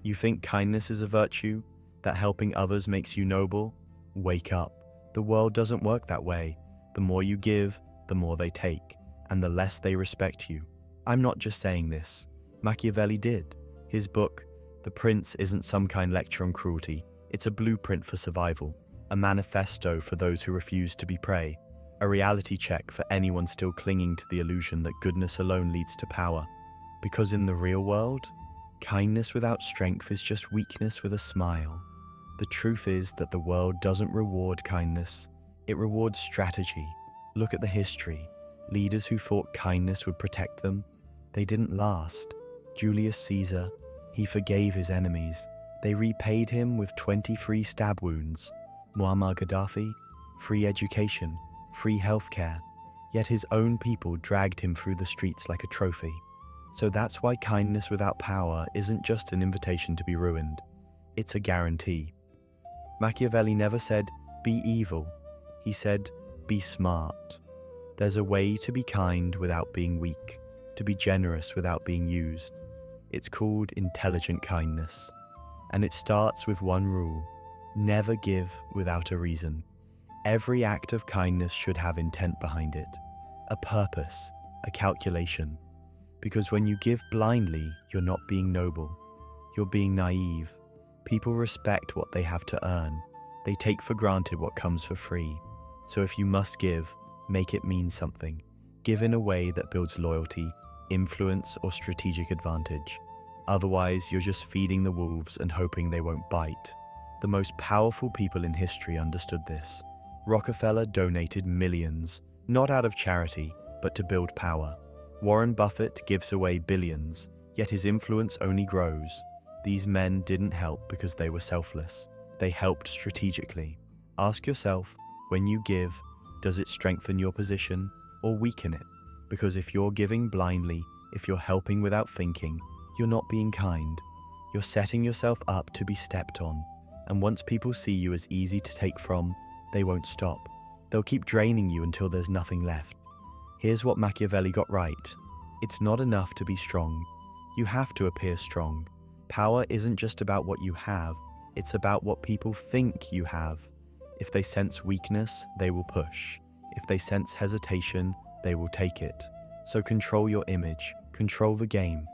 You think kindness is a virtue? That helping others makes you noble? Wake up. The world doesn't work that way. The more you give, the more they take, and the less they respect you. I'm not just saying this. Machiavelli did. His book, The Prince, isn't some kind lecture on cruelty. It's a blueprint for survival, a manifesto for those who refuse to be prey, a reality check for anyone still clinging to the illusion that goodness alone leads to power. Because in the real world, kindness without strength is just weakness with a smile. The truth is that the world doesn't reward kindness, it rewards strategy. Look at the history. Leaders who thought kindness would protect them, they didn't last. Julius Caesar, he forgave his enemies. They repaid him with 23 stab wounds. Muammar Gaddafi, free education, free healthcare. Yet his own people dragged him through the streets like a trophy. So that's why kindness without power isn't just an invitation to be ruined. It's a guarantee. Machiavelli never said, be evil. He said, be smart. There's a way to be kind without being weak, to be generous without being used. It's called intelligent kindness. And it starts with one rule: never give without a reason. Every act of kindness should have intent behind it, a purpose, a calculation. Because when you give blindly, you're not being noble. You're being naive. People respect what they have to earn. They take for granted what comes for free. So if you must give, make it mean something. Give in a way that builds loyalty, influence, or strategic advantage. Otherwise, you're just feeding the wolves and hoping they won't bite. The most powerful people in history understood this. Rockefeller donated millions, not out of charity, but to build power. Warren Buffett gives away billions, yet his influence only grows. These men didn't help because they were selfless. They helped strategically. Ask yourself, when you give, does it strengthen your position or weaken it? Because if you're giving blindly, if you're helping without thinking, you're not being kind. You're setting yourself up to be stepped on. And once people see you as easy to take from, they won't stop. They'll keep draining you until there's nothing left. Here's what Machiavelli got right. It's not enough to be strong. You have to appear strong. Power isn't just about what you have, it's about what people think you have. If they sense weakness, they will push. If they sense hesitation, they will take it. So control your image, control the game.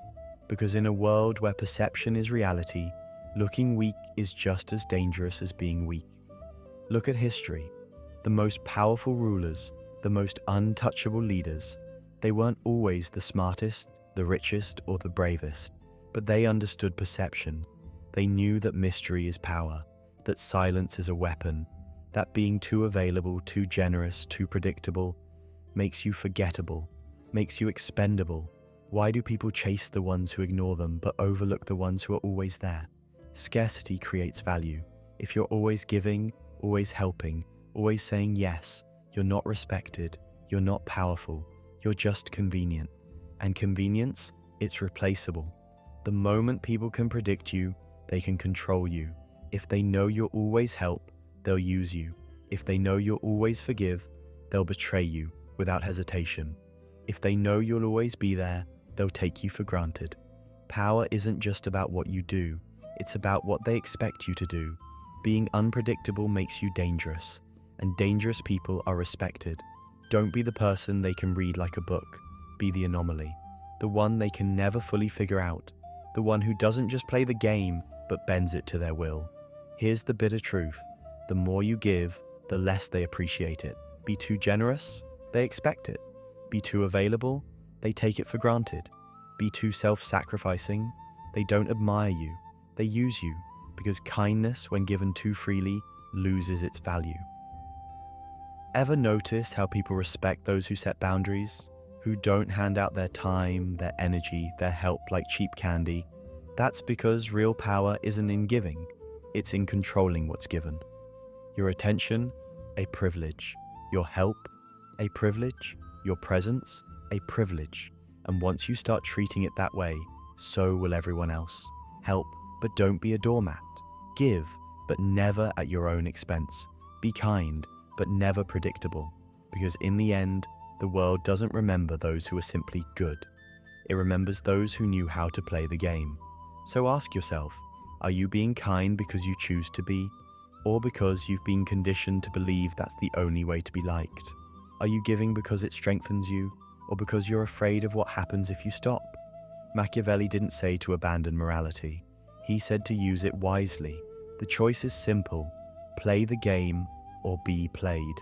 Because in a world where perception is reality, looking weak is just as dangerous as being weak. Look at history. The most powerful rulers, the most untouchable leaders, they weren't always the smartest, the richest, or the bravest, but they understood perception. They knew that mystery is power, that silence is a weapon, that being too available, too generous, too predictable makes you forgettable, makes you expendable. Why do people chase the ones who ignore them but overlook the ones who are always there? Scarcity creates value. If you're always giving, always helping, always saying yes, you're not respected, you're not powerful, you're just convenient. And convenience, it's replaceable. The moment people can predict you, they can control you. If they know you'll always help, they'll use you. If they know you'll always forgive, they'll betray you without hesitation. If they know you'll always be there, they'll take you for granted. Power isn't just about what you do, it's about what they expect you to do. Being unpredictable makes you dangerous, and dangerous people are respected. Don't be the person they can read like a book. Be the anomaly, the one they can never fully figure out, the one who doesn't just play the game, but bends it to their will. Here's the bitter truth. The more you give, the less they appreciate it. Be too generous, they expect it. Be too available, they take it for granted. Be too self-sacrificing, they don't admire you, they use you, because kindness, when given too freely, loses its value. Ever notice how people respect those who set boundaries? Who don't hand out their time, their energy, their help like cheap candy? That's because real power isn't in giving, it's in controlling what's given. Your attention, a privilege. Your help, a privilege. Your presence, a privilege. And once you start treating it that way, so will everyone else. Help, but don't be a doormat. Give, but never at your own expense. Be kind, but never predictable. Because in the end, the world doesn't remember those who are simply good. It remembers those who knew how to play the game. So ask yourself, Are you being kind because you choose to be, or because you've been conditioned to believe that's the only way to be liked? Are you giving because it strengthens you, or because you're afraid of what happens if you stop? Machiavelli didn't say to abandon morality. He said to use it wisely. The choice is simple: play the game or be played.